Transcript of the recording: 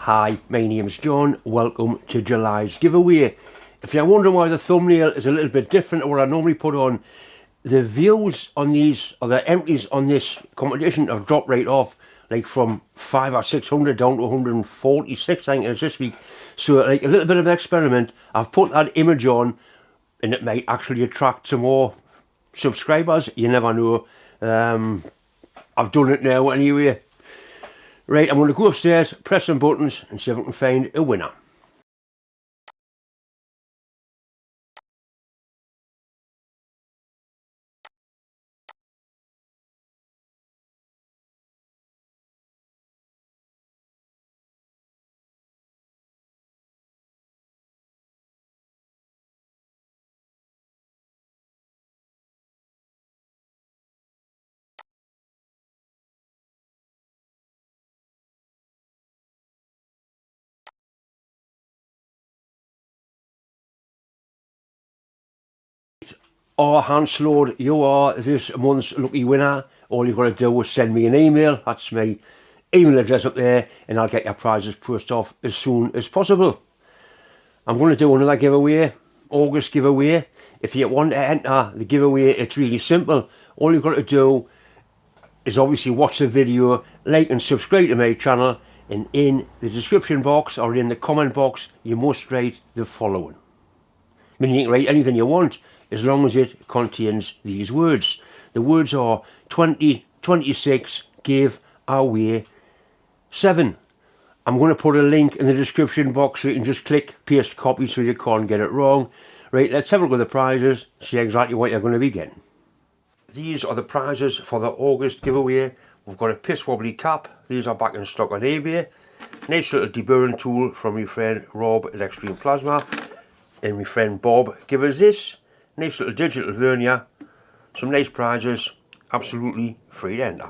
Hi, my name's John. Welcome to July's giveaway. If you're wondering why the thumbnail is a little bit different to what I normally put on, the views on these, or the entries on this competition have dropped right off, like from 500 or 600 down to 146, I think it is this week. So like a little bit of an experiment, I've put that image on, and it might actually attract some more subscribers. You never know. I've done it now anyway. Right, I'm going to go upstairs, press some buttons and see if I can find a winner. Oh, Hans Lord, you are this month's lucky winner. All you've got to do is send me an email. That's my email address up there, and I'll get your prizes pushed off as soon as possible. I'm going to do another giveaway, August giveaway. If you want to enter the giveaway, it's really simple. All you've got to do is obviously watch the video, like and subscribe to my channel, and in the description box or in the comment box, you must write the following. I mean, you can write anything you want, as long as it contains these words. The words are 2026 give away 7. I'm going to put a link in the description box so you can just click paste copy so you can't get it wrong. Right, let's have a look at the prizes, see exactly what you're going to be getting. These are the prizes for the August giveaway. We've got a piss wobbly cap. These are back in stock on eBay. Nice little deburring tool from my friend Rob at Extreme Plasma. And my friend Bob give us this. Nice little digital vernier. Some nice prizes. Absolutely free to enter.